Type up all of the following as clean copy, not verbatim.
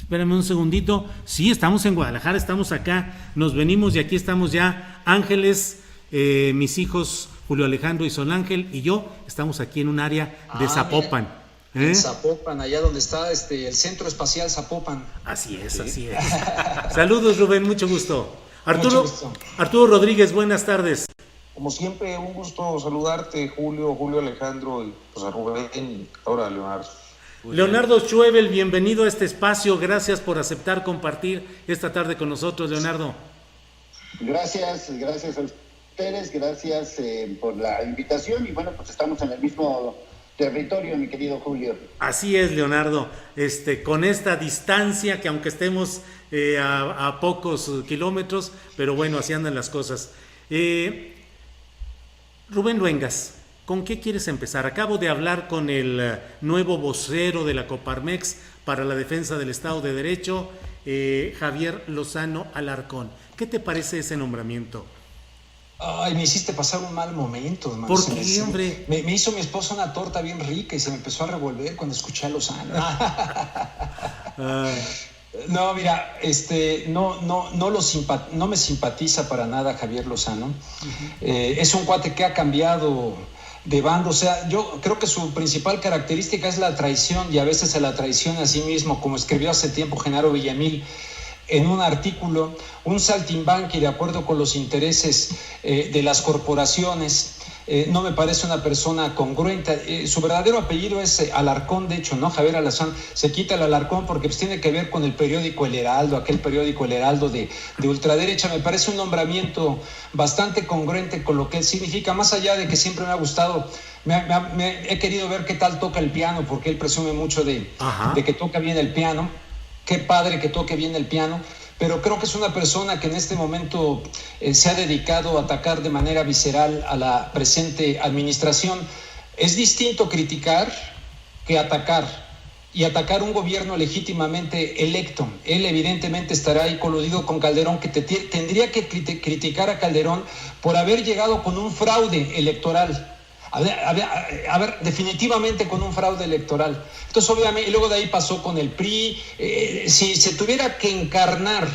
Espérame un segundito. Sí, estamos en Guadalajara, estamos acá, nos venimos y aquí estamos ya. Ángeles, mis hijos Julio Alejandro y Sol Ángel y yo estamos aquí en un área de Zapopan. En Zapopan, allá donde está el Centro Espacial Zapopan. Así es, sí. Así es. Saludos, Rubén, mucho gusto. Mucho gusto. Arturo Rodríguez, buenas tardes. Como siempre, un gusto saludarte, Julio Alejandro, y pues a Rubén y ahora a Leonardo. Leonardo Schwebel, bienvenido a este espacio, gracias por aceptar compartir esta tarde con nosotros, Leonardo. Gracias a ustedes, gracias por la invitación y bueno, pues estamos en el mismo territorio, mi querido Julio. Así es, Leonardo, con esta distancia que aunque estemos a pocos kilómetros, pero bueno, así andan las cosas. Rubén Luengas, ¿con qué quieres empezar? Acabo de hablar con el nuevo vocero de la Coparmex para la defensa del Estado de Derecho, Javier Lozano Alarcón. ¿Qué te parece ese nombramiento? Ay, me hiciste pasar un mal momento, hermano. ¿Por qué, hombre? Me hizo mi esposa una torta bien rica y se me empezó a revolver cuando escuché a Lozano. No, mira, no me simpatiza para nada Javier Lozano. Es un cuate que ha cambiado de bando. O sea, yo creo que su principal característica es la traición y a veces se la traiciona a sí mismo, como escribió hace tiempo Genaro Villamil en un artículo, un saltimbanqui de acuerdo con los intereses de las corporaciones. No me parece una persona congruente. Su verdadero apellido es Alarcón, de hecho, ¿no? Javier Alarcón. Se quita el Alarcón porque pues, tiene que ver con el periódico El Heraldo, aquel periódico El Heraldo de ultraderecha. Me parece un nombramiento bastante congruente con lo que él significa, más allá de que siempre me ha gustado. He querido ver qué tal toca el piano, porque él presume mucho de que toca bien el piano. Qué padre que toque bien el piano. Pero creo que es una persona que en este momento se ha dedicado a atacar de manera visceral a la presente administración. Es distinto criticar que atacar, y atacar un gobierno legítimamente electo. Él evidentemente estará ahí coludido con Calderón, que tendría que criticar a Calderón por haber llegado con un fraude electoral. A ver, definitivamente con un fraude electoral. Entonces, obviamente, y luego de ahí pasó con el PRI. Si se tuviera que encarnar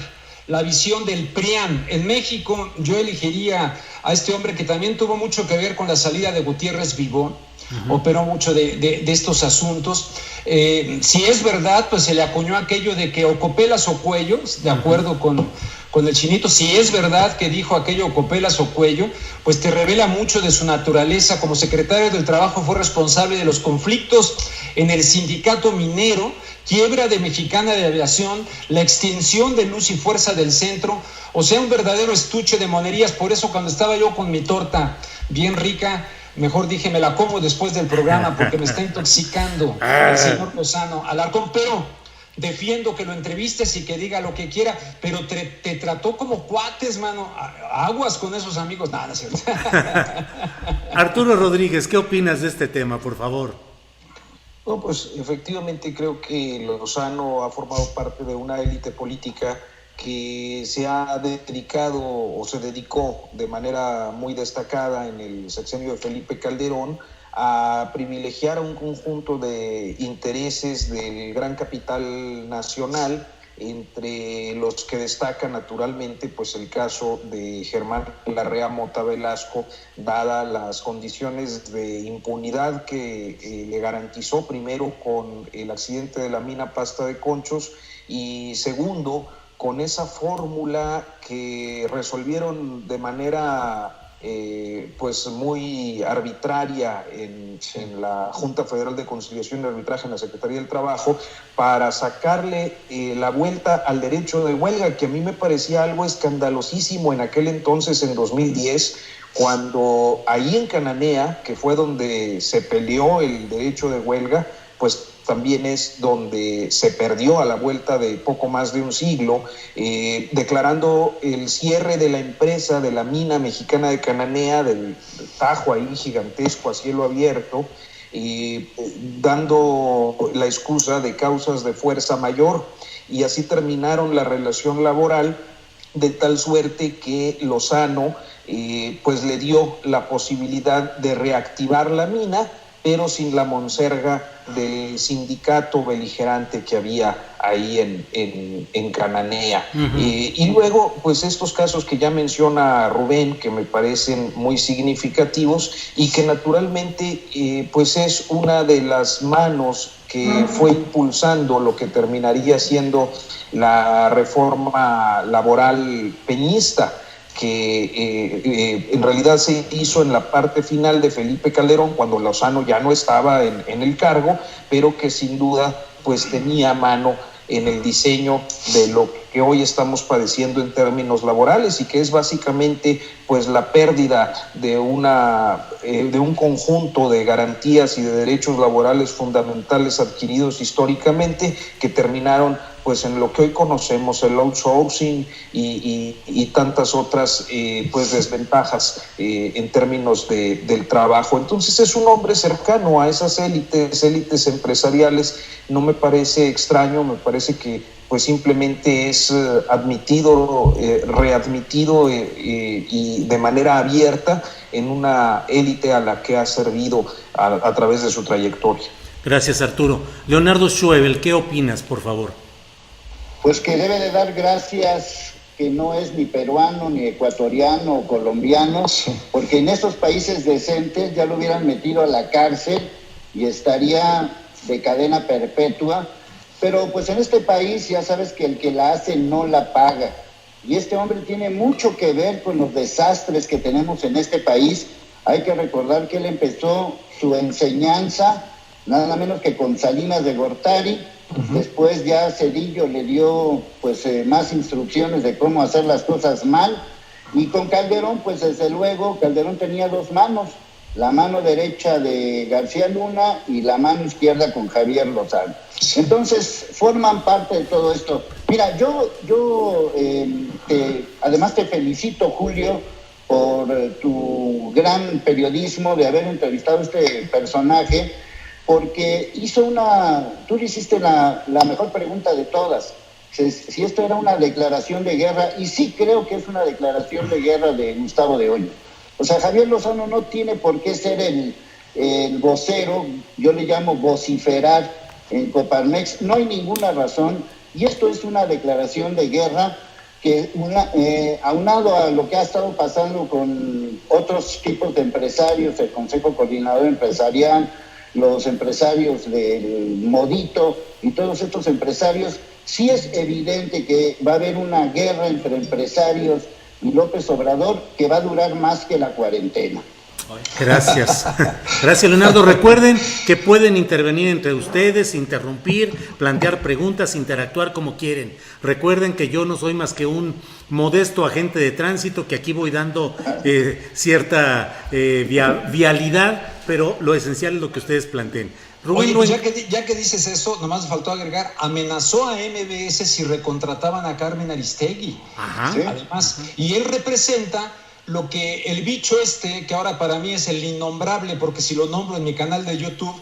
la visión del PRIAN en México, yo elegiría a este hombre que también tuvo mucho que ver con la salida de Gutiérrez Vivó. Operó mucho de estos asuntos. Si es verdad, pues se le acuñó aquello de que o copelas o cuellos, de acuerdo con el Chinito. Si es verdad que dijo aquello o copelas o cuello, pues te revela mucho de su naturaleza. Como secretario del Trabajo fue responsable de los conflictos en el sindicato minero, quiebra de Mexicana de Aviación, la extinción de Luz y Fuerza del Centro. O sea, un verdadero estuche de monerías. Por eso cuando estaba yo con mi torta bien rica, mejor dije, me la como después del programa porque me está intoxicando el señor Lozano Alarcón, pero defiendo que lo entrevistes y que diga lo que quiera, pero te trató como cuates, mano. Aguas con esos amigos. Nada, no es cierto. Arturo Rodríguez, ¿qué opinas de este tema, por favor? No, pues efectivamente creo que Lozano ha formado parte de una élite política que se ha dedicado o se dedicó de manera muy destacada en el sexenio de Felipe Calderón a privilegiar a un conjunto de intereses del gran capital nacional, entre los que destaca naturalmente pues el caso de Germán Larrea Mota Velasco, dadas las condiciones de impunidad que le garantizó, primero con el accidente de la mina Pasta de Conchos y segundo con esa fórmula que resolvieron de manera pues muy arbitraria en la Junta Federal de Conciliación y Arbitraje, en la Secretaría del Trabajo, para sacarle la vuelta al derecho de huelga, que a mí me parecía algo escandalosísimo en aquel entonces, en 2010, cuando ahí en Cananea, que fue donde se peleó el derecho de huelga, pues también es donde se perdió a la vuelta de poco más de un siglo, declarando el cierre de la empresa, de la mina mexicana de Cananea, del Tajo ahí gigantesco a cielo abierto, dando la excusa de causas de fuerza mayor, y así terminaron la relación laboral, de tal suerte que Lozano pues le dio la posibilidad de reactivar la mina, pero sin la monserga del sindicato beligerante que había ahí en Cananea. Y luego, pues estos casos que ya menciona Rubén, que me parecen muy significativos y que naturalmente pues es una de las manos que fue impulsando lo que terminaría siendo la reforma laboral peñista, que en realidad se hizo en la parte final de Felipe Calderón, cuando Lozano ya no estaba en el cargo, pero que sin duda pues tenía mano en el diseño de lo que hoy estamos padeciendo en términos laborales, y que es básicamente pues la pérdida de un conjunto de garantías y de derechos laborales fundamentales adquiridos históricamente, que terminaron pues en lo que hoy conocemos el outsourcing y tantas otras pues desventajas en términos del trabajo. Entonces es un hombre cercano a esas élites empresariales. No me parece extraño, me parece que pues simplemente es admitido, readmitido y de manera abierta en una élite a la que ha servido a través de su trayectoria. Gracias, Arturo. Leonardo Schwebel, ¿qué opinas, por favor? Pues que debe de dar gracias que no es ni peruano, ni ecuatoriano o colombiano, porque en esos países decentes ya lo hubieran metido a la cárcel y estaría de cadena perpetua. Pero pues en este país ya sabes que el que la hace no la paga. Y este hombre tiene mucho que ver con los desastres que tenemos en este país. Hay que recordar que él empezó su enseñanza nada menos que con Salinas de Gortari. Después ya Zedillo le dio pues más instrucciones de cómo hacer las cosas mal, y con Calderón pues desde luego Calderón tenía dos manos, la mano derecha de García Luna y la mano izquierda con Javier Lozano. Entonces forman parte de todo esto. Mira, además te felicito, Julio, por tu gran periodismo de haber entrevistado a este personaje, porque tú le hiciste la mejor pregunta de todas, si esto era una declaración de guerra, y sí creo que es una declaración de guerra de Gustavo de Hoyos. O sea, Javier Lozano no tiene por qué ser el vocero, yo le llamo vociferar en Coparmex, no hay ninguna razón, y esto es una declaración de guerra que aunado a lo que ha estado pasando con otros tipos de empresarios, el Consejo Coordinador Empresarial, los empresarios del Modito y todos estos empresarios, sí es evidente que va a haber una guerra entre empresarios y López Obrador que va a durar más que la cuarentena. Gracias. Gracias, Leonardo. Recuerden que pueden intervenir entre ustedes, interrumpir, plantear preguntas, interactuar como quieren. Recuerden que yo no soy más que un modesto agente de tránsito, que aquí voy dando cierta vialidad, pero lo esencial es lo que ustedes planteen. Rubén, oye, pues ya que dices eso, nomás faltó agregar, amenazó a MBS si recontrataban a Carmen Aristegui. Ajá. ¿Sí? Además, y él representa lo que el bicho que ahora para mí es el innombrable, porque si lo nombro en mi canal de YouTube,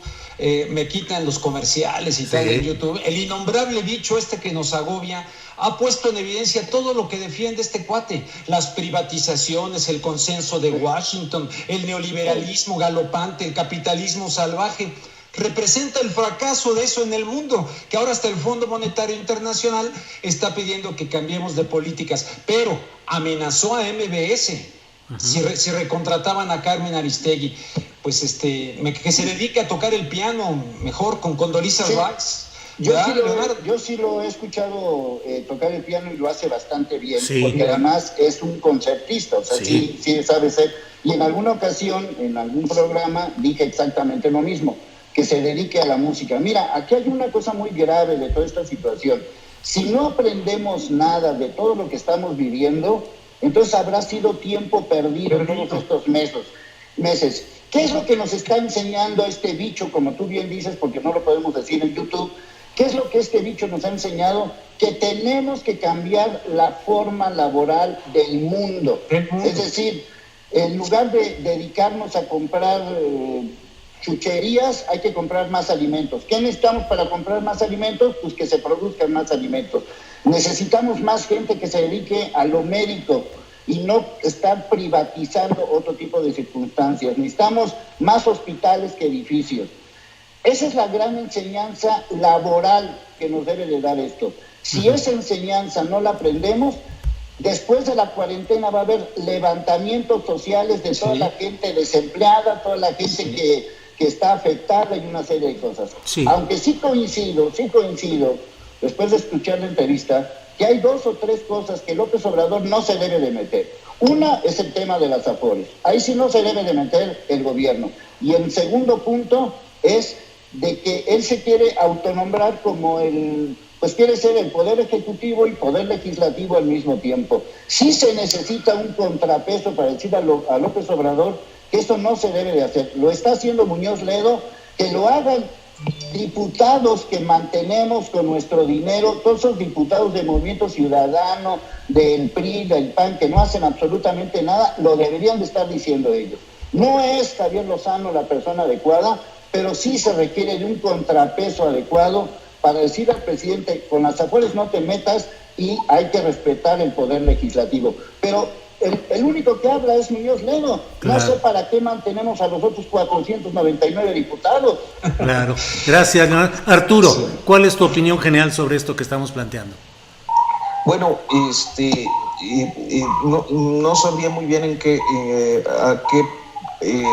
me quitan los comerciales y tal en YouTube. El innombrable bicho que nos agobia ha puesto en evidencia todo lo que defiende este cuate: las privatizaciones, el consenso de Washington, el neoliberalismo galopante, el capitalismo salvaje. Representa el fracaso de eso en el mundo, que ahora hasta el Fondo Monetario Internacional está pidiendo que cambiemos de políticas, pero amenazó a MBS si recontrataban a Carmen Aristegui. Pues que se dedique a tocar el piano mejor con Condoleezza Rice. Yo sí lo he escuchado tocar el piano y lo hace bastante bien, porque además es un concertista, o sea, sí sabe ser. Y en alguna ocasión, en algún programa, dije exactamente lo mismo, que se dedique a la música. Mira, aquí hay una cosa muy grave de toda esta situación. Si no aprendemos nada de todo lo que estamos viviendo, entonces habrá sido tiempo perdido todos estos meses. ¿Qué es lo que nos está enseñando este bicho, como tú bien dices, porque no lo podemos decir en YouTube? ¿Qué es lo que este bicho nos ha enseñado? Que tenemos que cambiar la forma laboral del mundo. Es decir, en lugar de dedicarnos a comprar chucherías, hay que comprar más alimentos. ¿Qué necesitamos para comprar más alimentos? Pues que se produzcan más alimentos. Necesitamos más gente que se dedique a lo médico y no estar privatizando otro tipo de circunstancias. Necesitamos más hospitales que edificios. Esa es la gran enseñanza laboral que nos debe de dar esto. Si esa enseñanza no la aprendemos, después de la cuarentena va a haber levantamientos sociales de toda la gente desempleada, toda la gente que está afectada y una serie de cosas. Aunque sí coincido, después de escuchar la entrevista, que hay 2 o 3 cosas que López Obrador no se debe de meter. Una es el tema de las Afores. Ahí sí no se debe de meter el gobierno. Y el segundo punto es de que él se quiere autonombrar como pues quiere ser el poder ejecutivo y poder legislativo al mismo tiempo. Sí se necesita un contrapeso para decir a López Obrador que eso no se debe de hacer. Lo está haciendo Muñoz Ledo, que lo hagan diputados que mantenemos con nuestro dinero, todos esos diputados del Movimiento Ciudadano, del PRI, del PAN, que no hacen absolutamente nada, lo deberían de estar diciendo ellos. No es Javier Lozano la persona adecuada, pero sí se requiere de un contrapeso adecuado para decir al presidente, con las Afores no te metas y hay que respetar el poder legislativo. Pero el único que habla es Muñoz Ledo. Claro. No sé para qué mantenemos a los otros 499 diputados. Claro. Gracias, Arturo. Sí. ¿Cuál es tu opinión general sobre esto que estamos planteando? Bueno, no sabía muy bien a qué...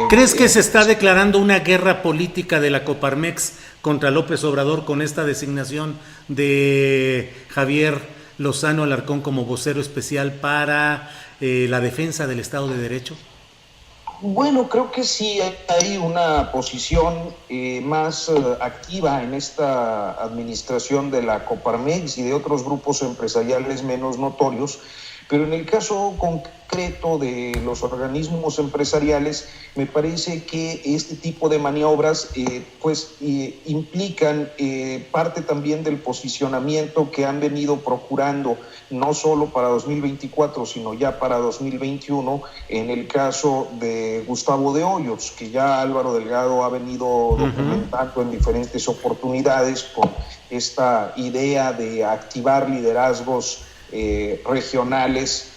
¿Crees que se está declarando una guerra política de la Coparmex contra López Obrador con esta designación de Javier Lozano Alarcón como vocero especial para la defensa del Estado de Derecho? Bueno, creo que sí hay una posición más activa en esta administración de la Coparmex y de otros grupos empresariales menos notorios, pero en el caso concreto de los organismos empresariales, me parece que este tipo de maniobras implican parte también del posicionamiento que han venido procurando, no solo para 2024, sino ya para 2021, en el caso de Gustavo de Hoyos, que ya Álvaro Delgado ha venido documentando en diferentes oportunidades con esta idea de activar liderazgos regionales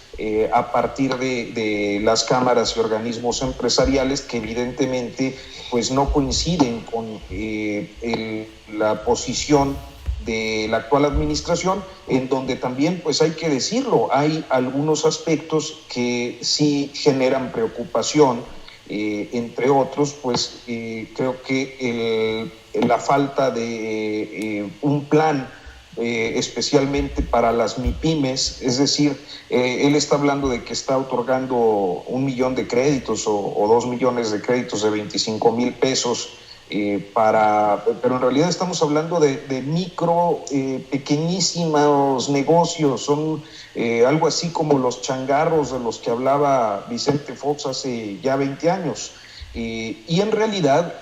a partir de las cámaras y organismos empresariales que evidentemente pues no coinciden con la posición de la actual administración, en donde también pues hay que decirlo, hay algunos aspectos que sí generan preocupación, entre otros pues creo que la falta de un plan especialmente para las MIPYMES, es decir, él está hablando de que está otorgando 1 millón de créditos o 2 millones de créditos de 25,000 pesos pero en realidad estamos hablando de micro, pequeñísimos negocios, son algo así como los changarros de los que hablaba Vicente Fox hace ya 20 años. Y en realidad,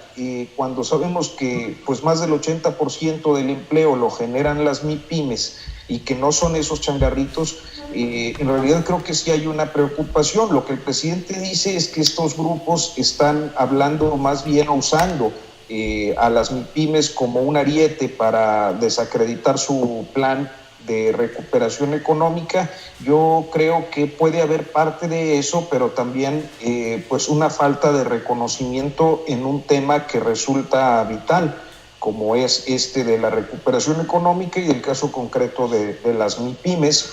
cuando sabemos que pues más del 80% del empleo lo generan las MIPYMES y que no son esos changarritos, en realidad creo que sí hay una preocupación. Lo que el presidente dice es que estos grupos están hablando más bien usando a las MIPYMES como un ariete para desacreditar su plan de recuperación económica. Yo creo que puede haber parte de eso, pero también pues una falta de reconocimiento en un tema que resulta vital, como es de la recuperación económica y el caso concreto de las MIPYMES.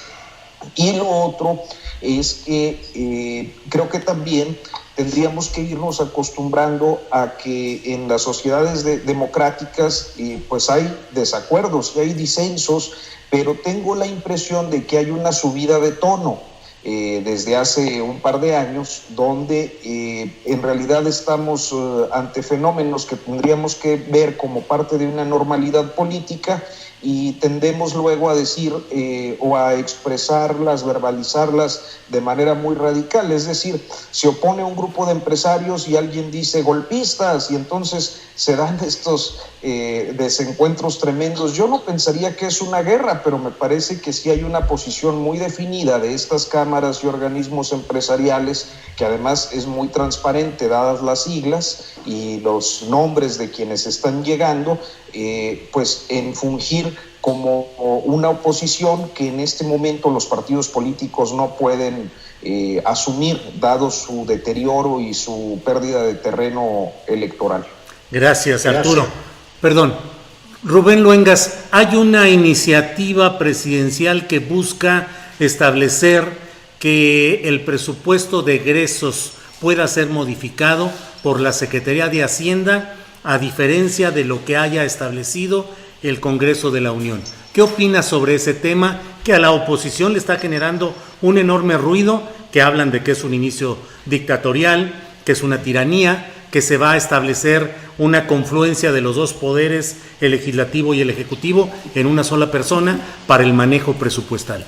Y lo otro es que creo que también tendríamos que irnos acostumbrando a que en las sociedades democráticas pues hay desacuerdos y hay disensos, pero tengo la impresión de que hay una subida de tono desde hace un par de años, donde en realidad estamos ante fenómenos que tendríamos que ver como parte de una normalidad política y tendemos luego a decir o a expresarlas, verbalizarlas de manera muy radical. Es decir, se opone un grupo de empresarios y alguien dice golpistas y entonces se dan estos desencuentros tremendos. Yo no pensaría que es una guerra, pero me parece que sí hay una posición muy definida de estas cámaras y organismos empresariales, que además es muy transparente dadas las siglas y los nombres de quienes están llegando, pues en fungir como una oposición que en este momento los partidos políticos no pueden asumir, dado su deterioro y su pérdida de terreno electoral. Gracias, Arturo. Perdón, Rubén Luengas, hay una iniciativa presidencial que busca establecer que el presupuesto de egresos pueda ser modificado por la Secretaría de Hacienda, a diferencia de lo que haya establecido el Congreso de la Unión. ¿Qué opinas sobre ese tema que a la oposición le está generando un enorme ruido, que hablan de que es un inicio dictatorial, que es una tiranía, que se va a establecer una confluencia de los dos poderes, el legislativo y el ejecutivo, en una sola persona para el manejo presupuestal?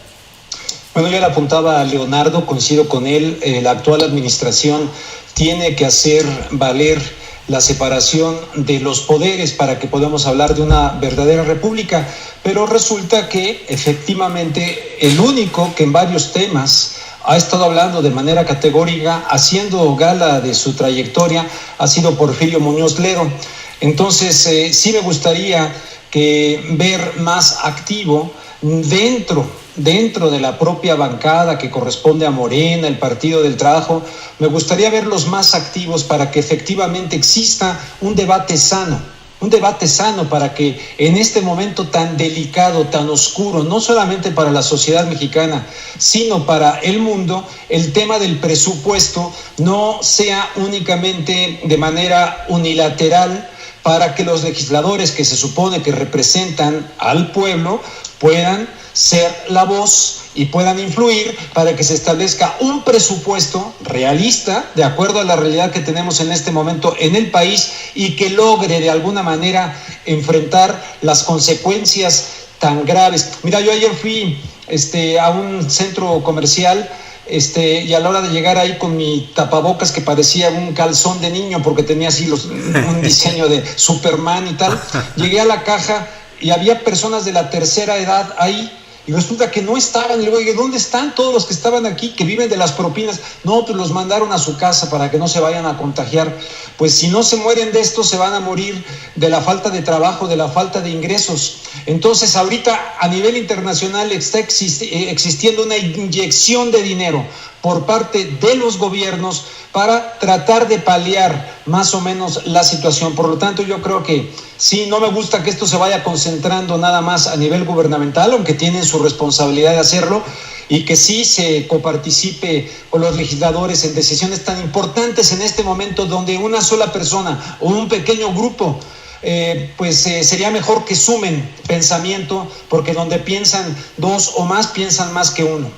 Bueno, ya le apuntaba a Leonardo, coincido con él, la actual administración tiene que hacer valer la separación de los poderes para que podamos hablar de una verdadera república, pero resulta que efectivamente el único que en varios temas ha estado hablando de manera categórica, haciendo gala de su trayectoria, ha sido Porfirio Muñoz Ledo. Entonces, sí me gustaría ver más activo dentro de la propia bancada que corresponde a Morena, el Partido del Trabajo. Me gustaría verlos más activos para que efectivamente exista un debate sano para que en este momento tan delicado, tan oscuro, no solamente para la sociedad mexicana, sino para el mundo, el tema del presupuesto no sea únicamente de manera unilateral, para que los legisladores que se supone que representan al pueblo puedan ser la voz y puedan influir para que se establezca un presupuesto realista, de acuerdo a la realidad que tenemos en este momento en el país, y que logre de alguna manera enfrentar las consecuencias tan graves. Mira, yo ayer fui a un centro comercial y a la hora de llegar ahí con mi tapabocas que parecía un calzón de niño porque tenía así un diseño de Superman y tal, llegué a la caja y había personas de la tercera edad ahí y resulta que no estaban. Y luego dije, ¿dónde están todos los que estaban aquí, que viven de las propinas? No, pues los mandaron a su casa para que no se vayan a contagiar. Pues si no se mueren de esto, se van a morir de la falta de trabajo, de la falta de ingresos. Entonces ahorita a nivel internacional está existiendo una inyección de dinero por parte de los gobiernos para tratar de paliar más o menos la situación. Por lo tanto, yo creo que sí, no me gusta que esto se vaya concentrando nada más a nivel gubernamental, aunque tienen su responsabilidad de hacerlo, y que sí se coparticipe con los legisladores en decisiones tan importantes en este momento, donde una sola persona o un pequeño grupo sería mejor que sumen pensamiento, porque donde piensan dos o más, piensan más que uno.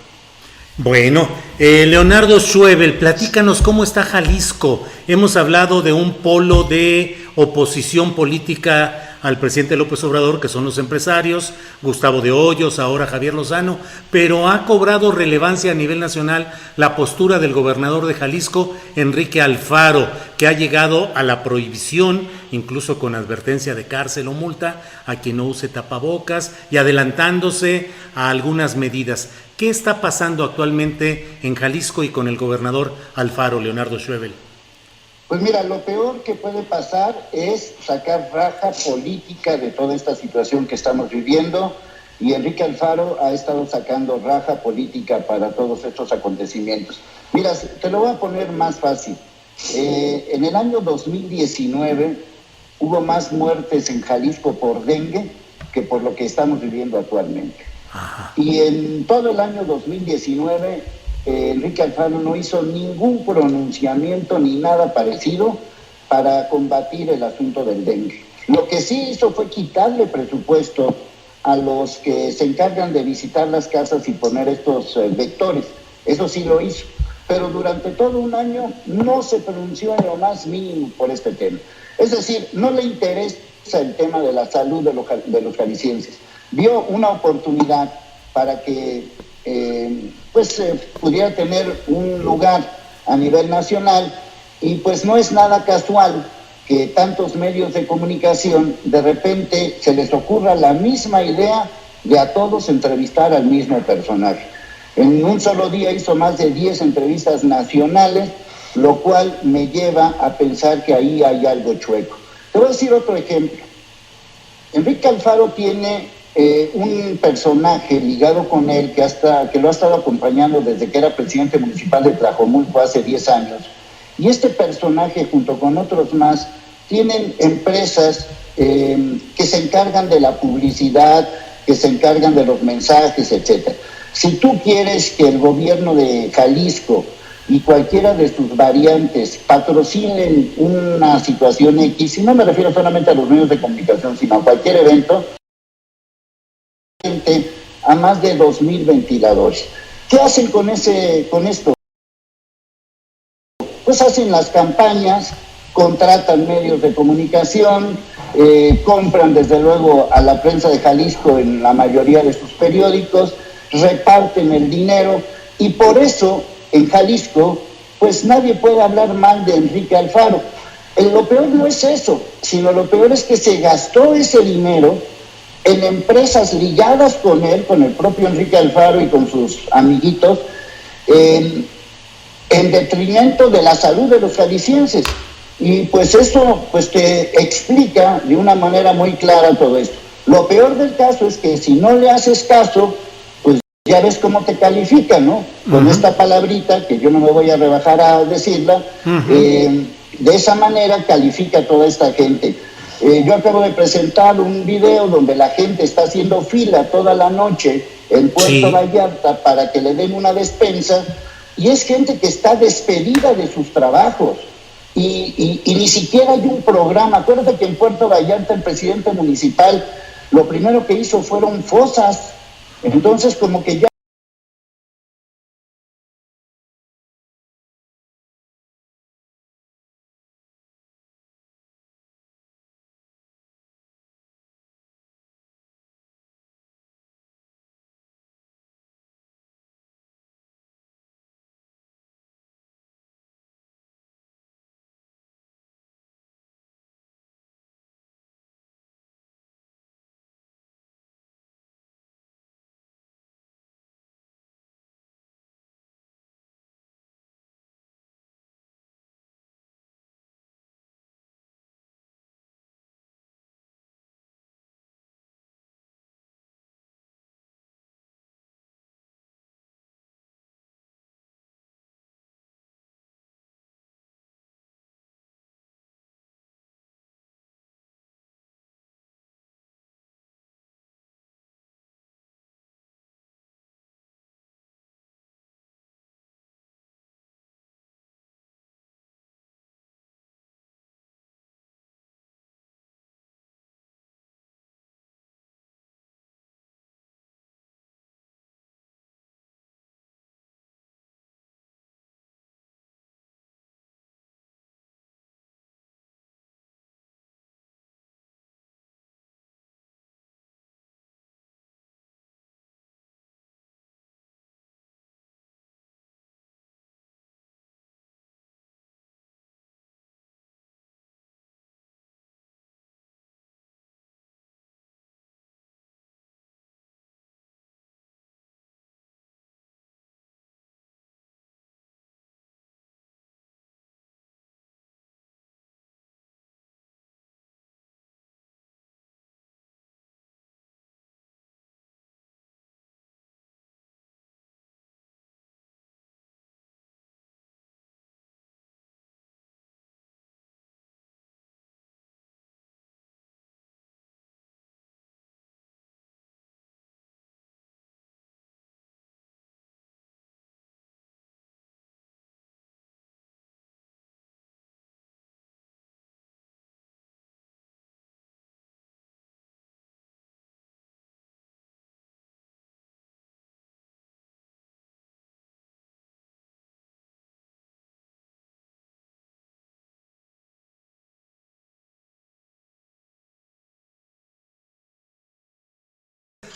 Bueno, Leonardo Schwebel, platícanos cómo está Jalisco. Hemos hablado de un polo de oposición política al presidente López Obrador, que son los empresarios, Gustavo de Hoyos, ahora Javier Lozano, pero ha cobrado relevancia a nivel nacional la postura del gobernador de Jalisco, Enrique Alfaro, que ha llegado a la prohibición, incluso con advertencia de cárcel o multa, a quien no use tapabocas, y adelantándose a algunas medidas. ¿Qué está pasando actualmente en Jalisco y con el gobernador Alfaro, Leonardo Schwebel? Pues mira, lo peor que puede pasar es sacar raja política de toda esta situación que estamos viviendo, y Enrique Alfaro ha estado sacando raja política para todos estos acontecimientos. Mira, te lo voy a poner más fácil. En el año 2019 hubo más muertes en Jalisco por dengue que por lo que estamos viviendo actualmente. Ajá. Y en todo el año 2019 Enrique Alfaro no hizo ningún pronunciamiento ni nada parecido para combatir el asunto del dengue. Lo que sí hizo fue quitarle presupuesto a los que se encargan de visitar las casas y poner estos vectores. Eso sí lo hizo, pero durante todo un año no se pronunció en lo más mínimo por este tema. Es decir, no le interesa el tema de la salud de los jaliscienses. Vio una oportunidad para que pudiera tener un lugar a nivel nacional, y pues no es nada casual que tantos medios de comunicación de repente se les ocurra la misma idea de a todos entrevistar al mismo personaje. En un solo día hizo más de 10 entrevistas nacionales, lo cual me lleva a pensar que ahí hay algo chueco. Te voy a decir otro ejemplo. Enrique Alfaro tiene un personaje ligado con él que lo ha estado acompañando desde que era presidente municipal de Tlajomulco hace 10 años. Y este personaje, junto con otros más, tienen empresas que se encargan de la publicidad, que se encargan de los mensajes, etc. Si tú quieres que el gobierno de Jalisco y cualquiera de sus variantes patrocinen una situación X, y no me refiero solamente a los medios de comunicación, sino a cualquier evento, a más de 2,000 ventiladores. ¿Qué hacen con esto? Pues hacen las campañas, contratan medios de comunicación, compran desde luego a la prensa de Jalisco en la mayoría de sus periódicos, reparten el dinero, y por eso en Jalisco pues nadie puede hablar mal de Enrique Alfaro. Lo peor no es eso, sino lo peor es que se gastó ese dinero en empresas ligadas con él, con el propio Enrique Alfaro y con sus amiguitos, en detrimento de la salud de los jaliscienses. Y pues eso pues te explica de una manera muy clara todo esto. Lo peor del caso es que si no le haces caso, pues ya ves cómo te califican, ¿no? Con esta palabrita, que yo no me voy a rebajar a decirla, de esa manera califica a toda esta gente. Yo acabo de presentar un video donde la gente está haciendo fila toda la noche en Puerto Vallarta para que le den una despensa, y es gente que está despedida de sus trabajos y ni siquiera hay un programa. Acuérdate que en Puerto Vallarta el presidente municipal lo primero que hizo fueron fosas, entonces como que ya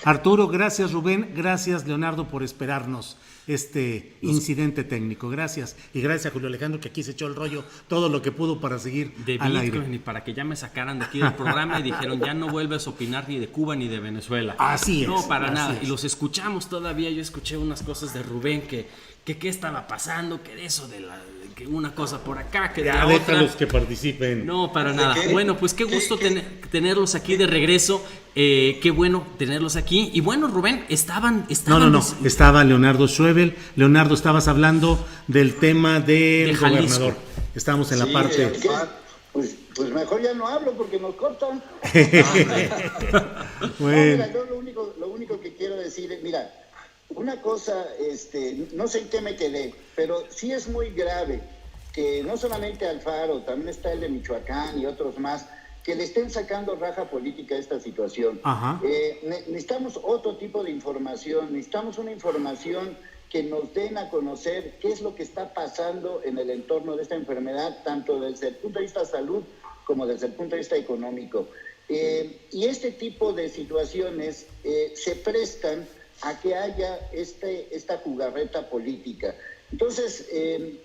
Arturo, gracias Rubén, gracias Leonardo por esperarnos este incidente técnico, gracias, y gracias a Julio Alejandro que aquí se echó el rollo todo lo que pudo para seguir de al Bitcoin, aire. y para que ya me sacaran de aquí del programa y dijeron ya no vuelves a opinar ni de Cuba ni de Venezuela. Así es. No, para así nada. es. Y los escuchamos todavía. Yo escuché unas cosas de Rubén que qué estaba pasando, que de eso de que una cosa por acá, que de Ya, la otra. déjalos que participen. No, para nada. Bueno, pues qué gusto tenerlos aquí de regreso. Qué bueno tenerlos aquí. Y bueno, Rubén, estaban No. Estaba Leonardo Schwebel. Leonardo, estabas hablando del tema del Jalisco. gobernador. Estamos en la parte. Pues mejor ya no hablo porque nos cortan. Bueno. Mira, yo lo único que quiero decir es, mira, una cosa, no sé en qué me quedé, pero sí es muy grave que no solamente Alfaro, también está el de Michoacán y otros más, que le estén sacando raja política a esta situación. Ajá. Necesitamos otro tipo de información, necesitamos una información que nos den a conocer qué es lo que está pasando en el entorno de esta enfermedad, tanto desde el punto de vista de salud como desde el punto de vista económico. Y este tipo de situaciones se prestan a que haya esta jugarreta política. Entonces,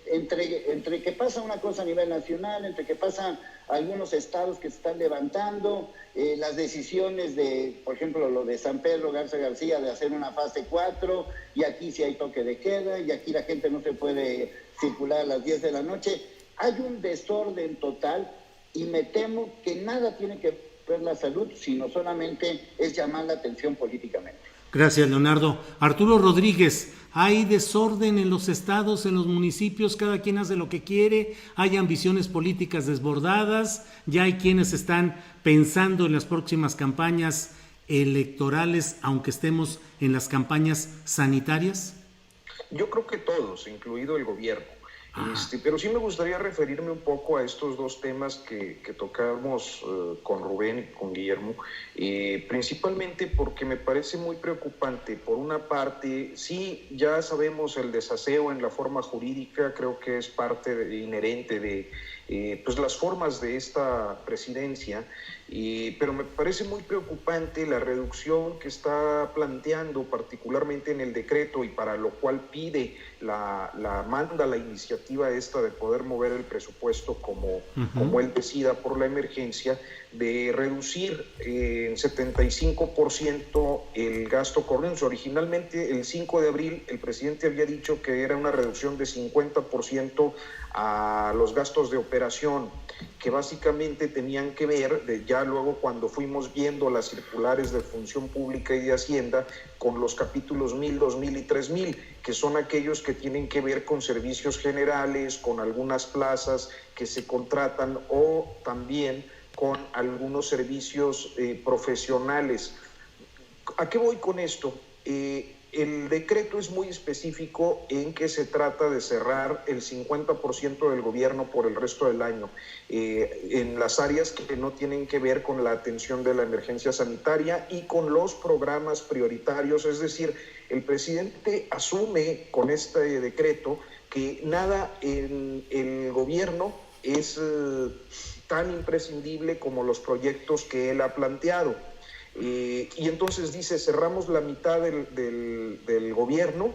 entre que pasa una cosa a nivel nacional, entre que pasan algunos estados que se están levantando, las decisiones de, por ejemplo, lo de San Pedro Garza García de hacer una fase 4, y aquí sí hay toque de queda, y aquí la gente no se puede circular a las 10 de la noche, hay un desorden total, y me temo que nada tiene que ver la salud, sino solamente es llamar la atención políticamente. Gracias, Leonardo. Arturo Rodríguez, hay desorden en los estados, en los municipios, cada quien hace lo que quiere, hay ambiciones políticas desbordadas, ya hay quienes están pensando en las próximas campañas electorales, aunque estemos en las campañas sanitarias. Yo creo que todos, incluido el gobierno. Pero sí me gustaría referirme un poco a estos dos temas que tocamos con Rubén y con Guillermo, principalmente porque me parece muy preocupante. Por una parte, sí, ya sabemos el desaseo en la forma jurídica, creo que es parte inherente de pues las formas de esta presidencia, pero me parece muy preocupante la reducción que está planteando, particularmente en el decreto, y para lo cual manda la iniciativa esta de poder mover el presupuesto como él decida por la emergencia, de reducir en 75% el gasto corriente. Originalmente, el 5 de abril, el presidente había dicho que era una reducción de 50% a los gastos de operación, que básicamente tenían que ver, ya luego cuando fuimos viendo las circulares de Función Pública y de Hacienda, con los capítulos 1000, 2000 y 3000, que son aquellos que tienen que ver con servicios generales, con algunas plazas que se contratan, o también con algunos servicios profesionales. ¿A qué voy con esto? El decreto es muy específico en que se trata de cerrar el 50% del gobierno por el resto del año, en las áreas que no tienen que ver con la atención de la emergencia sanitaria y con los programas prioritarios. Es decir, el presidente asume con este decreto que nada en el gobierno es tan imprescindible como los proyectos que él ha planteado. Y entonces dice, cerramos la mitad del gobierno,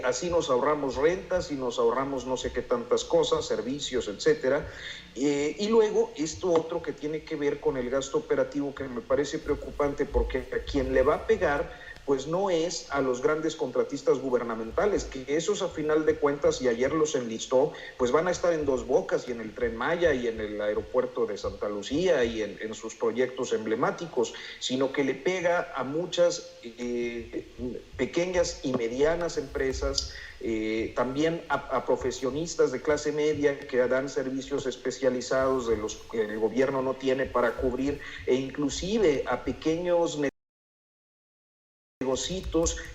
así nos ahorramos rentas y nos ahorramos no sé qué tantas cosas, servicios, etcétera. Y luego esto otro que tiene que ver con el gasto operativo, que me parece preocupante, porque a quien le va a pegar pues no es a los grandes contratistas gubernamentales, que esos a final de cuentas, y ayer los enlistó, pues van a estar en Dos Bocas y en el Tren Maya y en el aeropuerto de Santa Lucía y en sus proyectos emblemáticos, sino que le pega a muchas pequeñas y medianas empresas, también a profesionistas de clase media que dan servicios especializados de los que el gobierno no tiene para cubrir, e inclusive a pequeños negocios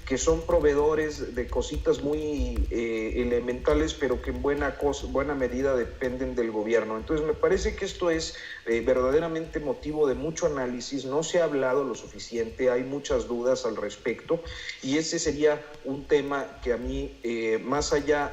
que son proveedores de cositas muy elementales, pero que en buena medida dependen del gobierno. Entonces me parece que esto es verdaderamente motivo de mucho análisis. No se ha hablado lo suficiente, hay muchas dudas al respecto, y ese sería un tema que a mí, más allá,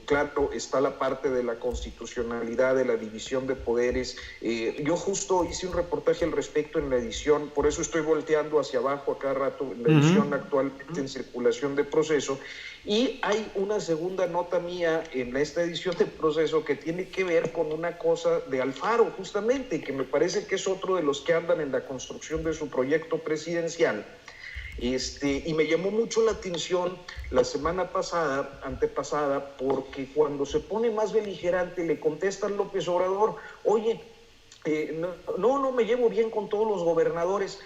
claro, está la parte de la constitucionalidad, de la división de poderes. Yo justo hice un reportaje al respecto en la edición, por eso estoy volteando hacia abajo a cada rato, en la edición actualmente en circulación de Proceso, y hay una segunda nota mía en esta edición de Proceso que tiene que ver con una cosa de Alfaro, justamente, que me parece que es otro de los que andan en la construcción de su proyecto presidencial, Y me llamó mucho la atención la semana antepasada, porque cuando se pone más beligerante le contesta López Obrador: oye, no me llevo bien con todos los gobernadores,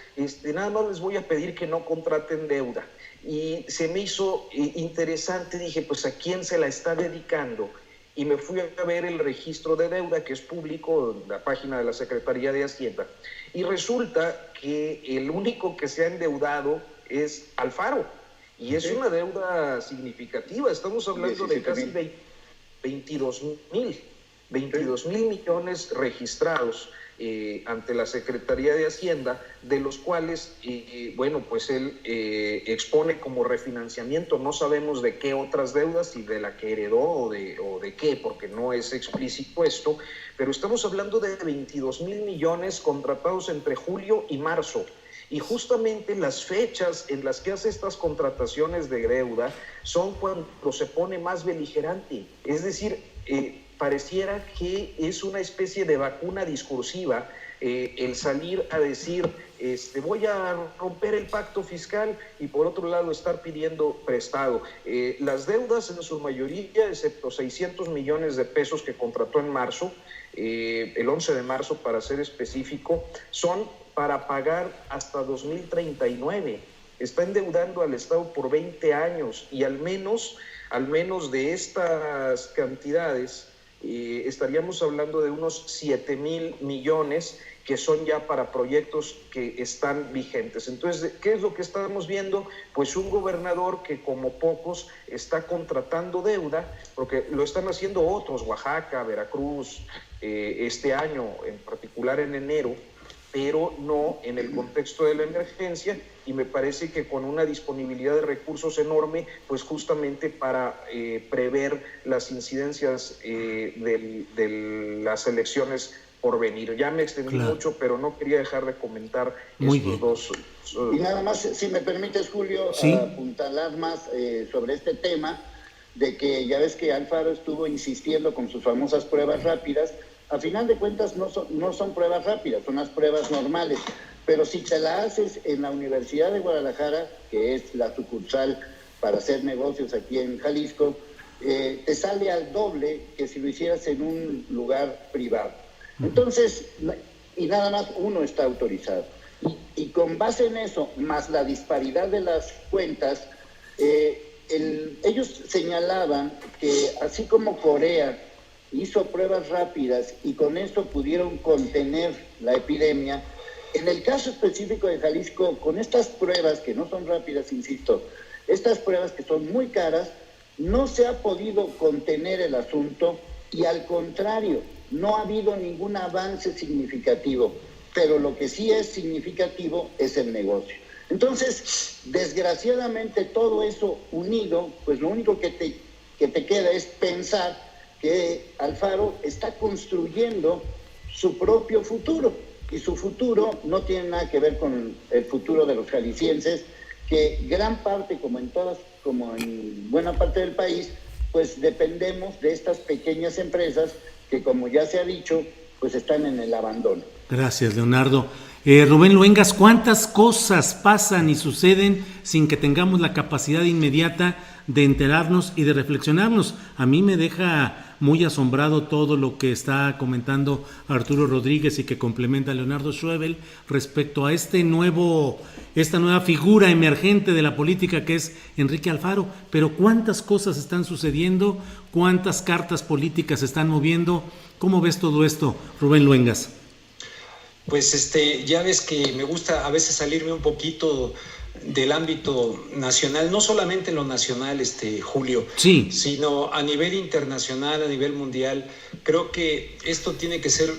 nada más les voy a pedir que no contraten deuda. Y se me hizo interesante, dije, pues ¿a quién se la está dedicando? Y me fui a ver el registro de deuda, que es público, la página de la Secretaría de Hacienda, y resulta que el único que se ha endeudado es Alfaro, y es una deuda significativa. Estamos hablando de casi 22 mil millones registrados ante la Secretaría de Hacienda, de los cuales, pues él expone como refinanciamiento, no sabemos de qué otras deudas, si de la que heredó o de qué, porque no es explícito esto, pero estamos hablando de 22 mil millones contratados entre julio y marzo. Y justamente las fechas en las que hace estas contrataciones de deuda son cuando se pone más beligerante. Es decir, pareciera que es una especie de vacuna discursiva el salir a decir voy a romper el pacto fiscal y por otro lado estar pidiendo prestado. Las deudas en su mayoría, excepto 600 millones de pesos que contrató en marzo, el 11 de marzo para ser específico, son para pagar hasta 2039. Está endeudando al Estado por 20 años y al menos de estas cantidades estaríamos hablando de unos 7 mil millones que son ya para proyectos que están vigentes. Entonces, ¿qué es lo que estamos viendo? Pues un gobernador que, como pocos, está contratando deuda, porque lo están haciendo otros, Oaxaca, Veracruz, este año, en particular en enero, pero no en el contexto de la emergencia, y me parece que con una disponibilidad de recursos enorme, pues justamente para prever las incidencias de las elecciones por venir. Ya me extendí mucho, pero no quería dejar de comentar estos dos. Y nada más, si me permites, Julio, ¿sí?, apuntalar más sobre este tema, de que ya ves que Alfaro estuvo insistiendo con sus famosas pruebas rápidas. A final de cuentas no son pruebas rápidas, son las pruebas normales, pero si te la haces en la Universidad de Guadalajara, que es la sucursal para hacer negocios aquí en Jalisco, te sale al doble que si lo hicieras en un lugar privado. Entonces, y nada más uno está autorizado. Y con base en eso, más la disparidad de las cuentas, ellos señalaban que así como Corea hizo pruebas rápidas y con eso pudieron contener la epidemia, en el caso específico de Jalisco, con estas pruebas que no son rápidas, insisto, estas pruebas que son muy caras, no se ha podido contener el asunto y al contrario, no ha habido ningún avance significativo, pero lo que sí es significativo es el negocio. Entonces, desgraciadamente todo eso unido, pues lo único que te queda es pensar que Alfaro está construyendo su propio futuro, y su futuro no tiene nada que ver con el futuro de los jaliscienses, que gran parte, como en buena parte del país, pues dependemos de estas pequeñas empresas que, como ya se ha dicho, pues están en el abandono. Gracias, Leonardo. Rubén Luengas, ¿cuántas cosas pasan y suceden sin que tengamos la capacidad inmediata de enterarnos y de reflexionarnos? A mí me deja muy asombrado todo lo que está comentando Arturo Rodríguez y que complementa a Leonardo Schwebel respecto a esta nueva figura emergente de la política que es Enrique Alfaro. Pero ¿cuántas cosas están sucediendo? ¿Cuántas cartas políticas se están moviendo? ¿Cómo ves todo esto, Rubén Luengas? Pues ya ves que me gusta a veces salirme un poquito del ámbito nacional, no solamente en lo nacional, Julio, sí, sino a nivel internacional, a nivel mundial. Creo que esto tiene que ser,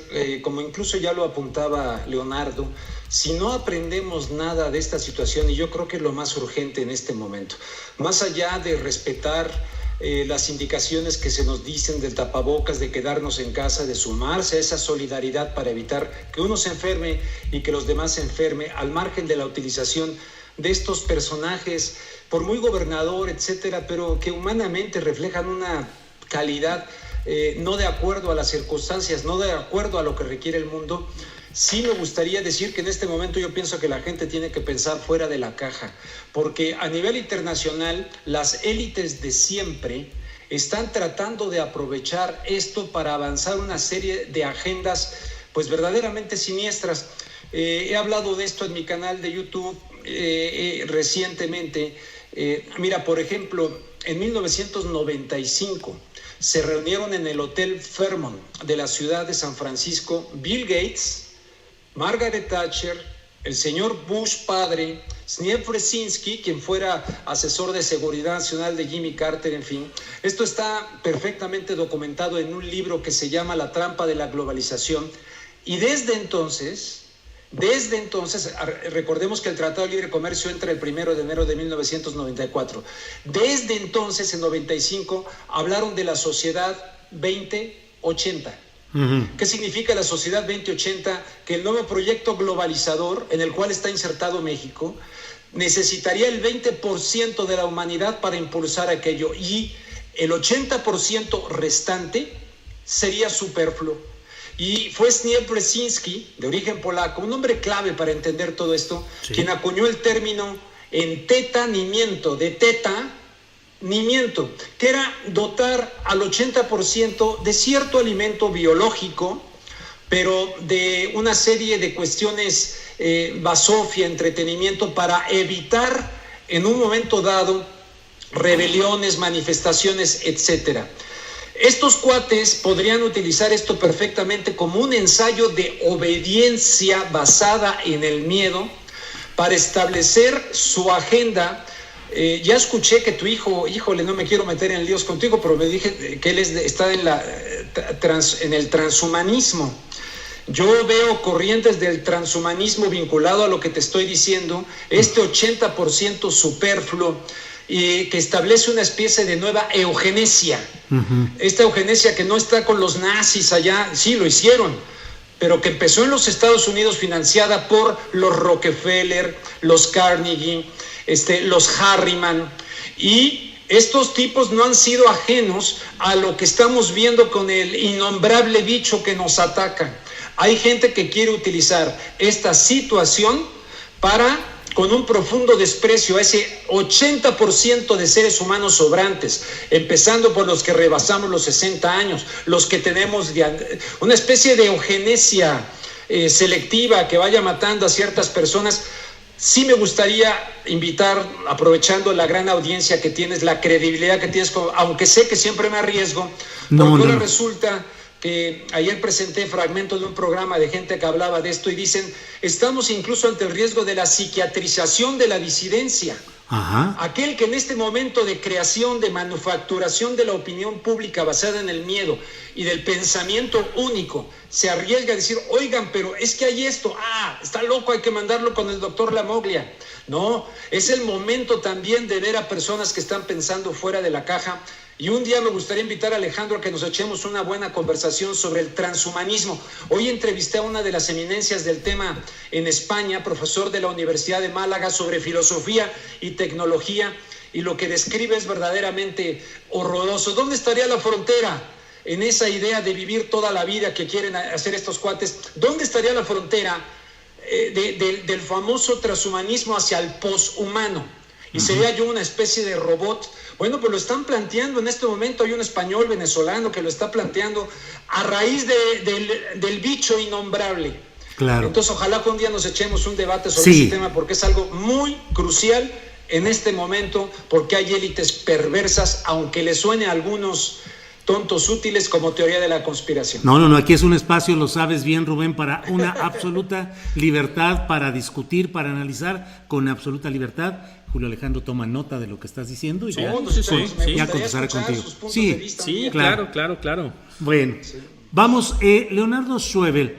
como incluso ya lo apuntaba Leonardo, si no aprendemos nada de esta situación, y yo creo que es lo más urgente en este momento, más allá de respetar las indicaciones que se nos dicen del tapabocas, de quedarnos en casa, de sumarse a esa solidaridad para evitar que uno se enferme y que los demás se enfermen, al margen de la utilización de estos personajes, por muy gobernador, etcétera, pero que humanamente reflejan una calidad no de acuerdo a las circunstancias, no de acuerdo a lo que requiere el mundo. sí me gustaría decir que en este momento yo pienso que la gente tiene que pensar fuera de la caja, porque a nivel internacional las élites de siempre están tratando de aprovechar esto para avanzar una serie de agendas pues verdaderamente siniestras. He hablado de esto en mi canal de YouTube recientemente. Mira, por ejemplo, en 1995 se reunieron en el Hotel Fairmont de la ciudad de San Francisco Bill Gates, Margaret Thatcher, el señor Bush padre, Zbigniew Brzezinski, quien fuera asesor de seguridad nacional de Jimmy Carter, en fin. Esto está perfectamente documentado en un libro que se llama La trampa de la globalización. Y desde entonces, recordemos que el Tratado de Libre Comercio entra el 1 de enero de 1994. Desde entonces, en 95, hablaron de la Sociedad 2080. ¿Qué significa la Sociedad 2080? Que el nuevo proyecto globalizador, en el cual está insertado México, necesitaría el 20% de la humanidad para impulsar aquello, y el 80% restante sería superfluo. Y fue Zbigniew Brzezinski, de origen polaco, un hombre clave para entender todo esto, sí, quien acuñó el término entetanimiento, de tetanimiento, que era dotar al 80% de cierto alimento biológico, pero de una serie de cuestiones basofia, entretenimiento, para evitar en un momento dado rebeliones, manifestaciones, etcétera. Estos cuates podrían utilizar esto perfectamente como un ensayo de obediencia basada en el miedo para establecer su agenda. Ya escuché que tu hijo, híjole, no me quiero meter en líos contigo, pero me dije que él está en el transhumanismo. Yo veo corrientes del transhumanismo vinculado a lo que te estoy diciendo, este 80% superfluo, y que establece una especie de nueva eugenesia. Esta eugenesia que no está con los nazis allá, sí lo hicieron, pero que empezó en los Estados Unidos, financiada por los Rockefeller, los Carnegie, los Harriman, y estos tipos no han sido ajenos a lo que estamos viendo con el innombrable bicho que nos ataca. Hay gente que quiere utilizar esta situación para, con un profundo desprecio a ese 80% de seres humanos sobrantes, empezando por los que rebasamos los 60 años, los que tenemos una especie de eugenesia selectiva que vaya matando a ciertas personas. Sí me gustaría invitar, aprovechando la gran audiencia que tienes, la credibilidad que tienes, aunque sé que siempre me arriesgo, porque ahora resulta que ayer presenté fragmentos de un programa de gente que hablaba de esto y dicen, estamos incluso ante el riesgo de la psiquiatrización de la disidencia. Aquel que en este momento de creación, de manufacturación de la opinión pública basada en el miedo y del pensamiento único, se arriesga a decir, oigan, pero es que hay esto, está loco, hay que mandarlo con el doctor Lamoglia. No, es el momento también de ver a personas que están pensando fuera de la caja. Y un día me gustaría invitar a Alejandro a que nos echemos una buena conversación sobre el transhumanismo. Hoy entrevisté a una de las eminencias del tema en España, profesor de la Universidad de Málaga, sobre filosofía y tecnología, y lo que describe es verdaderamente horroroso. ¿Dónde estaría la frontera en esa idea de vivir toda la vida que quieren hacer estos cuates? ¿Dónde estaría la frontera del famoso transhumanismo hacia el poshumano? Y sería yo una especie de robot. Bueno, pues lo están planteando en este momento. Hay un español venezolano que lo está planteando a raíz del bicho innombrable. Claro. Entonces, ojalá que un día nos echemos un debate sobre ese tema, porque es algo muy crucial en este momento, porque hay élites perversas, aunque le suene a algunos tontos útiles como teoría de la conspiración. No, aquí es un espacio, lo sabes bien, Rubén, para una absoluta libertad, para discutir, para analizar con absoluta libertad. Julio Alejandro toma nota de lo que estás diciendo y ya contestaré contigo. Sí, claro. Bueno, vamos, Leonardo Schwebel,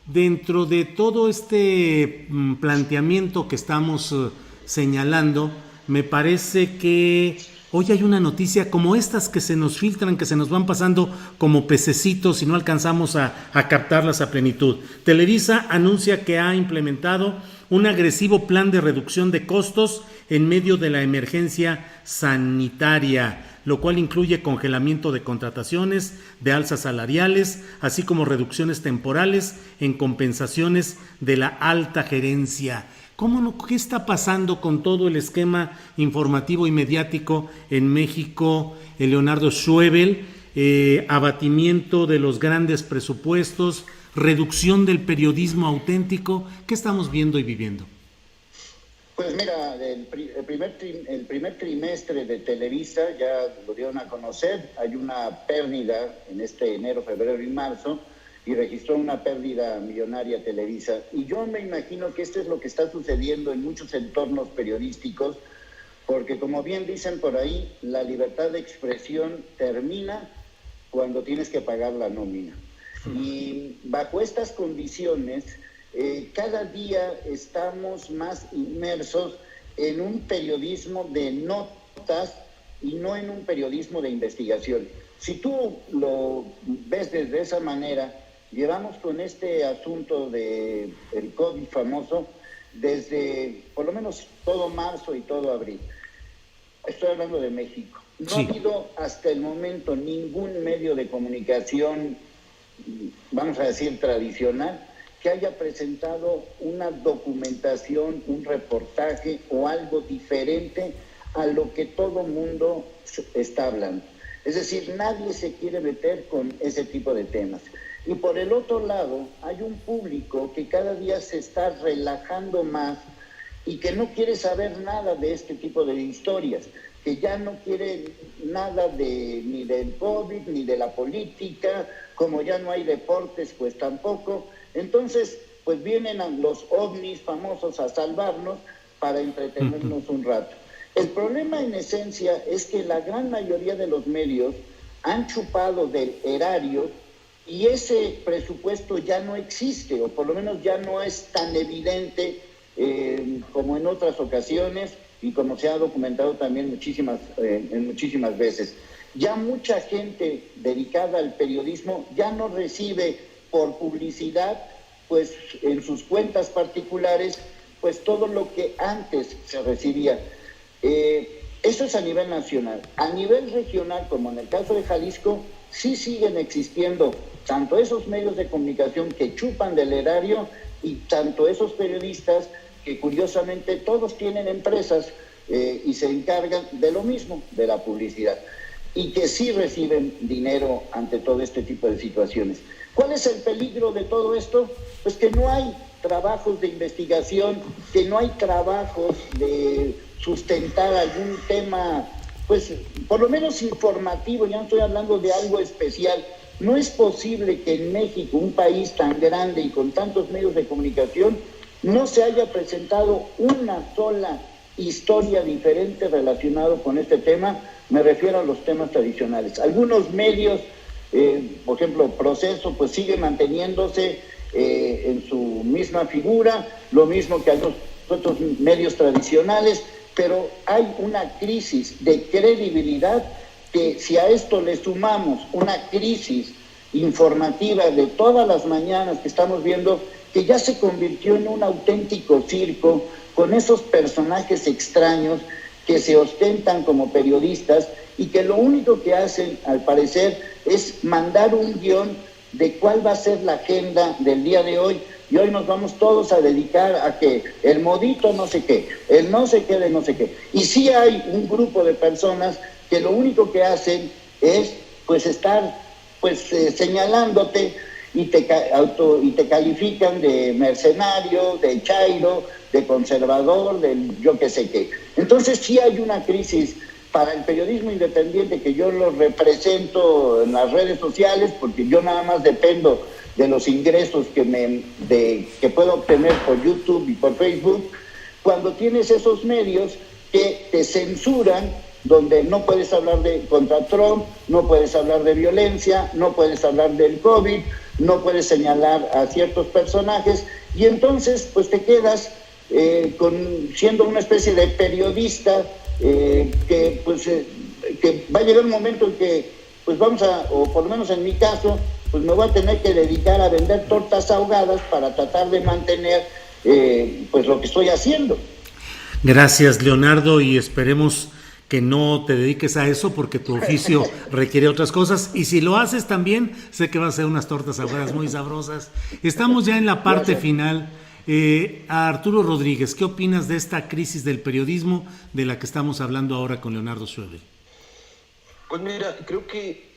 dentro de todo este planteamiento que estamos señalando, me parece que hoy hay una noticia como estas que se nos filtran, que se nos van pasando como pececitos y no alcanzamos a captarlas a plenitud. Televisa anuncia que ha implementado un agresivo plan de reducción de costos en medio de la emergencia sanitaria. lo cual incluye congelamiento de contrataciones, de alzas salariales, así como reducciones temporales en compensaciones de la alta gerencia. ¿Qué está pasando con todo el esquema informativo y mediático en México, Leonardo Schwebel? Abatimiento de los grandes presupuestos, reducción del periodismo auténtico. ¿Qué estamos viendo y viviendo? Pues mira, el primer trimestre de Televisa ya lo dieron a conocer. Hay una pérdida en este enero, febrero y marzo, y registró una pérdida millonaria Televisa. Y yo me imagino que esto es lo que está sucediendo en muchos entornos periodísticos, porque como bien dicen por ahí, la libertad de expresión termina cuando tienes que pagar la nómina. Y bajo estas condiciones, cada día estamos más inmersos en un periodismo de notas y no en un periodismo de investigación. Si tú lo ves desde esa manera, llevamos con este asunto del COVID famoso desde por lo menos todo marzo y todo abril. Estoy hablando de México. No ha habido hasta el momento ningún medio de comunicación, vamos a decir tradicional, que haya presentado una documentación, un reportaje o algo diferente a lo que todo mundo está hablando. Es decir, nadie se quiere meter con ese tipo de temas. Y por el otro lado, hay un público que cada día se está relajando más y que no quiere saber nada de este tipo de historias, que ya no quiere nada ni del COVID, ni de la política, como ya no hay deportes, pues tampoco. Entonces, pues vienen los ovnis famosos a salvarnos para entretenernos un rato. El problema en esencia es que la gran mayoría de los medios han chupado del erario y ese presupuesto ya no existe, o por lo menos ya no es tan evidente como en otras ocasiones y como se ha documentado también en muchísimas veces. Ya mucha gente dedicada al periodismo ya no recibe por publicidad, pues en sus cuentas particulares, pues todo lo que antes se recibía. Eso es a nivel nacional. A nivel regional, como en el caso de Jalisco, sí siguen existiendo tanto esos medios de comunicación que chupan del erario y tanto esos periodistas que curiosamente todos tienen empresas y se encargan de lo mismo, de la publicidad, y que sí reciben dinero ante todo este tipo de situaciones. ¿Cuál es el peligro de todo esto? Pues que no hay trabajos de investigación, que no hay trabajos de sustentar algún tema, pues por lo menos informativo, ya no estoy hablando de algo especial. No es posible que en México, un país tan grande y con tantos medios de comunicación, no se haya presentado una sola historia diferente relacionada con este tema. Me refiero a los temas tradicionales. Algunos medios, por ejemplo, Proceso, pues sigue manteniéndose en su misma figura, lo mismo que algunos otros medios tradicionales, pero hay una crisis de credibilidad que si a esto le sumamos una crisis informativa de todas las mañanas que estamos viendo, que ya se convirtió en un auténtico circo con esos personajes extraños que se ostentan como periodistas y que lo único que hacen, al parecer, es mandar un guión de cuál va a ser la agenda del día de hoy, y hoy nos vamos todos a dedicar a que el modito no sé qué, el no sé qué de no sé qué. Y sí hay un grupo de personas que lo único que hacen es pues estar señalándote y te califican de mercenario, de chairo, de conservador, de yo qué sé qué. Entonces sí hay una crisis para el periodismo independiente, que yo lo represento en las redes sociales, porque yo nada más dependo de los ingresos que puedo obtener por YouTube y por Facebook. Cuando tienes esos medios que te censuran, donde no puedes hablar contra Trump, no puedes hablar de violencia, no puedes hablar del COVID, no puedes señalar a ciertos personajes, y entonces pues te quedas siendo una especie de periodista que va a llegar un momento en que pues o por lo menos en mi caso, pues me voy a tener que dedicar a vender tortas ahogadas para tratar de mantener pues lo que estoy haciendo. Gracias, Leonardo, y esperemos que no te dediques a eso porque tu oficio requiere otras cosas, y si lo haces también, sé que vas a hacer unas tortas ahogadas muy sabrosas. Estamos ya en la parte final. A Arturo Rodríguez, ¿qué opinas de esta crisis del periodismo de la que estamos hablando ahora con Leonardo Schwebel? Pues mira, creo que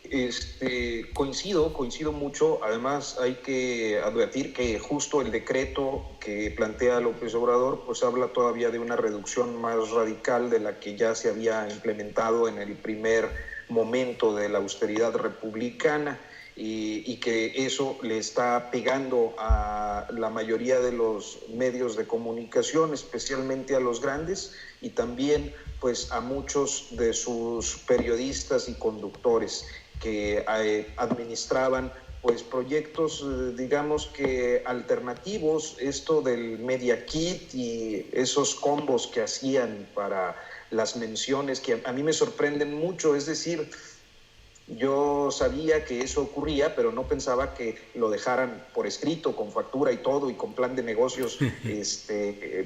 coincido mucho. Además, hay que advertir que justo el decreto que plantea López Obrador pues habla todavía de una reducción más radical de la que ya se había implementado en el primer momento de la austeridad republicana, y que eso le está pegando a la mayoría de los medios de comunicación, especialmente a los grandes, y también pues a muchos de sus periodistas y conductores que administraban pues proyectos, digamos que alternativos, esto del Media Kit y esos combos que hacían para las menciones, que a mí me sorprenden mucho. Es decir, yo sabía que eso ocurría, pero no pensaba que lo dejaran por escrito, con factura y todo, y con plan de negocios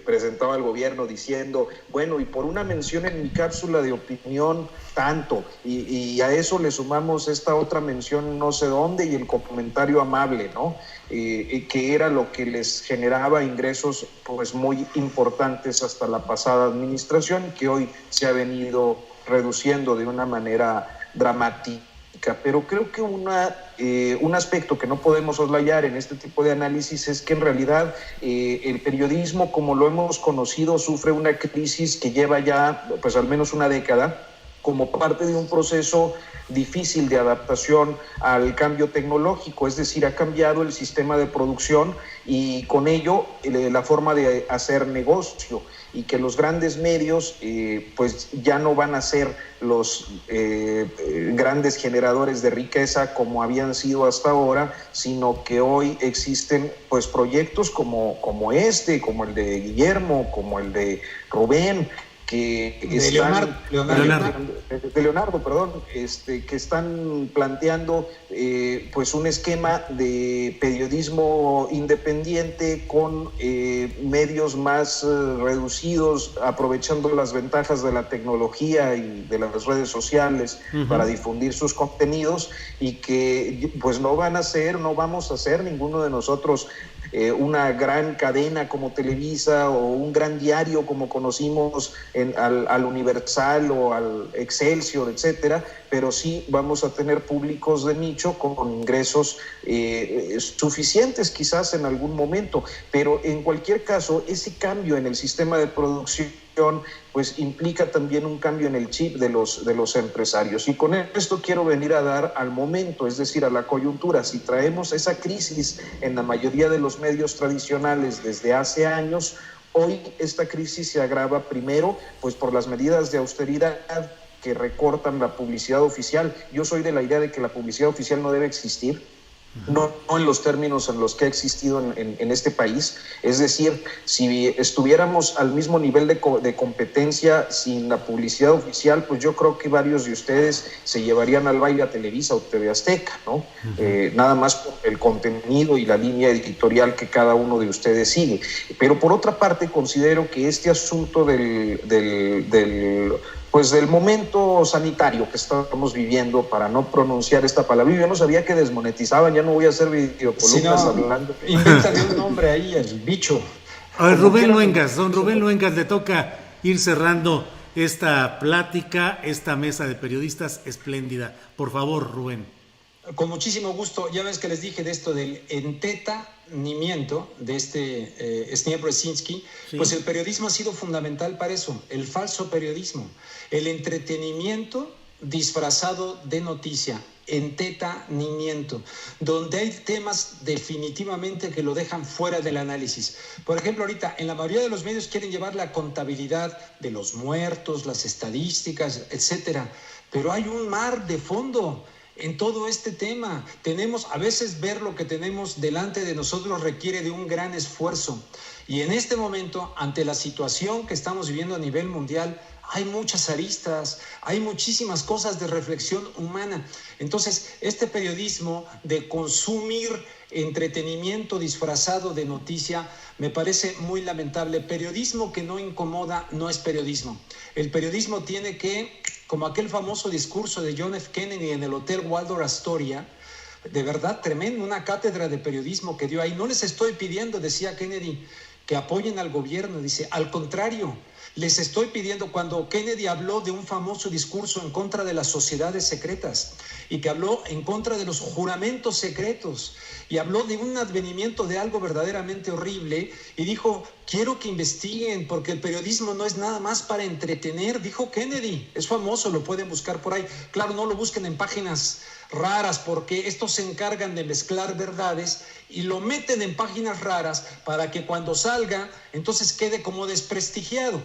presentaba al gobierno diciendo, bueno, y por una mención en mi cápsula de opinión, tanto, y a eso le sumamos esta otra mención no sé dónde, y el comentario amable, ¿no? Que era lo que les generaba ingresos pues muy importantes hasta la pasada administración, que hoy se ha venido reduciendo de una manera dramática. Pero creo que un aspecto que no podemos soslayar en este tipo de análisis es que en realidad el periodismo, como lo hemos conocido, sufre una crisis que lleva ya pues al menos una década, como parte de un proceso difícil de adaptación al cambio tecnológico. Es decir, ha cambiado el sistema de producción y con ello la forma de hacer negocio, y que los grandes medios pues ya no van a ser los grandes generadores de riqueza como habían sido hasta ahora, sino que hoy existen pues proyectos como el de Guillermo, como el de Rubén, que que están planteando pues un esquema de periodismo independiente con medios más reducidos, aprovechando las ventajas de la tecnología y de las redes sociales para difundir sus contenidos, y que pues no vamos a ser ninguno de nosotros una gran cadena como Televisa o un gran diario como conocimos al Universal o al Excelsior, etcétera, pero sí vamos a tener públicos de nicho con ingresos suficientes quizás en algún momento, pero en cualquier caso ese cambio en el sistema de producción pues implica también un cambio en el chip de los empresarios, y con esto quiero venir a dar al momento, es decir, a la coyuntura. Si traemos esa crisis en la mayoría de los medios tradicionales desde hace años, hoy esta crisis se agrava primero pues por las medidas de austeridad que recortan la publicidad oficial. Yo soy de la idea de que la publicidad oficial no debe existir, no en los términos en los que ha existido en este país. Es decir, si estuviéramos al mismo nivel de competencia sin la publicidad oficial, pues yo creo que varios de ustedes se llevarían al baile a Televisa o TV Azteca, ¿no? Nada más por el contenido y la línea editorial que cada uno de ustedes sigue. Pero por otra parte, considero que este asunto del momento sanitario que estamos viviendo, para no pronunciar esta palabra, yo no sabía que desmonetizaban, ya no voy a hacer videocolumnas hablando. Invéntale un nombre ahí, el bicho. A ver, Rubén Luengas, don Rubén Luengas, le toca ir cerrando esta plática, esta mesa de periodistas espléndida. Por favor, Rubén. Con muchísimo gusto. Ya ves que les dije de esto del entretenimiento de Zbigniew Brzezinski. Sí. Pues el periodismo ha sido fundamental para eso, el falso periodismo, el entretenimiento disfrazado de noticia, entretenimiento, donde hay temas definitivamente que lo dejan fuera del análisis. Por ejemplo, ahorita en la mayoría de los medios quieren llevar la contabilidad de los muertos, las estadísticas, etcétera, pero hay un mar de fondo en todo este tema. A veces ver lo que tenemos delante de nosotros requiere de un gran esfuerzo, y en este momento, ante la situación que estamos viviendo a nivel mundial, hay muchas aristas, hay muchísimas cosas de reflexión humana. Entonces, este periodismo de consumir entretenimiento disfrazado de noticia, me parece muy lamentable. Periodismo que no incomoda no es periodismo. El periodismo tiene que, como aquel famoso discurso de John F. Kennedy en el Hotel Waldorf Astoria, de verdad tremendo, una cátedra de periodismo que dio ahí. No les estoy pidiendo, decía Kennedy, que apoyen al gobierno, dice, al contrario, les estoy pidiendo, cuando Kennedy habló de un famoso discurso en contra de las sociedades secretas y que habló en contra de los juramentos secretos y habló de un advenimiento de algo verdaderamente horrible y dijo, quiero que investiguen porque el periodismo no es nada más para entretener, dijo Kennedy, es famoso, lo pueden buscar por ahí. Claro, no lo busquen en páginas raras porque estos se encargan de mezclar verdades y lo meten en páginas raras para que cuando salga entonces quede como desprestigiado.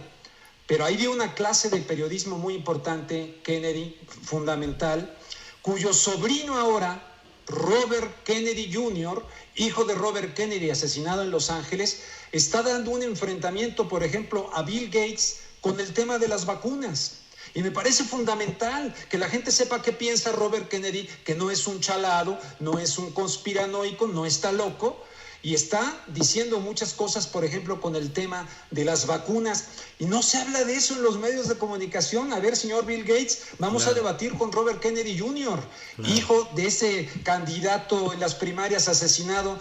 Pero ahí dio una clase de periodismo muy importante, Kennedy, fundamental, cuyo sobrino ahora, Robert Kennedy Jr., hijo de Robert Kennedy, asesinado en Los Ángeles, está dando un enfrentamiento, por ejemplo, a Bill Gates con el tema de las vacunas. Y me parece fundamental que la gente sepa qué piensa Robert Kennedy, que no es un chalado, no es un conspiranoico, no está loco, y está diciendo muchas cosas, por ejemplo, con el tema de las vacunas. Y no se habla de eso en los medios de comunicación. A ver, señor Bill Gates, vamos a debatir con Robert Kennedy Jr., hijo de ese candidato en las primarias asesinado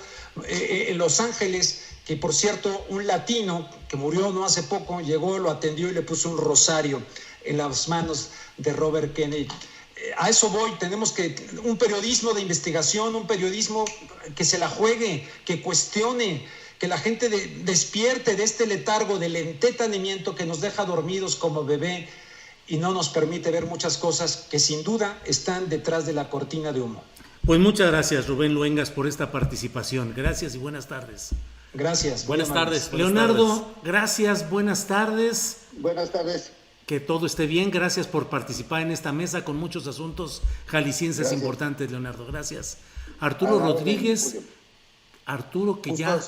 en Los Ángeles, que por cierto, un latino que murió no hace poco, llegó, lo atendió y le puso un rosario en las manos de Robert Kennedy. A eso voy, tenemos que un periodismo de investigación, un periodismo que se la juegue, que cuestione, que la gente despierte de este letargo del entretenimiento que nos deja dormidos como bebé y no nos permite ver muchas cosas que sin duda están detrás de la cortina de humo. Pues muchas gracias, Rubén Luengas, por esta participación. Gracias y buenas tardes. Gracias. Buenas tardes. Leonardo, gracias, buenas tardes. Buenas tardes. Que todo esté bien, gracias por participar en esta mesa con muchos asuntos jaliscienses importantes, Leonardo, gracias. Arturo Rodríguez, Arturo que ya...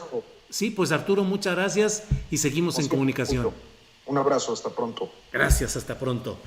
Sí, pues Arturo, muchas gracias y seguimos en comunicación. Un abrazo, hasta pronto. Gracias, hasta pronto.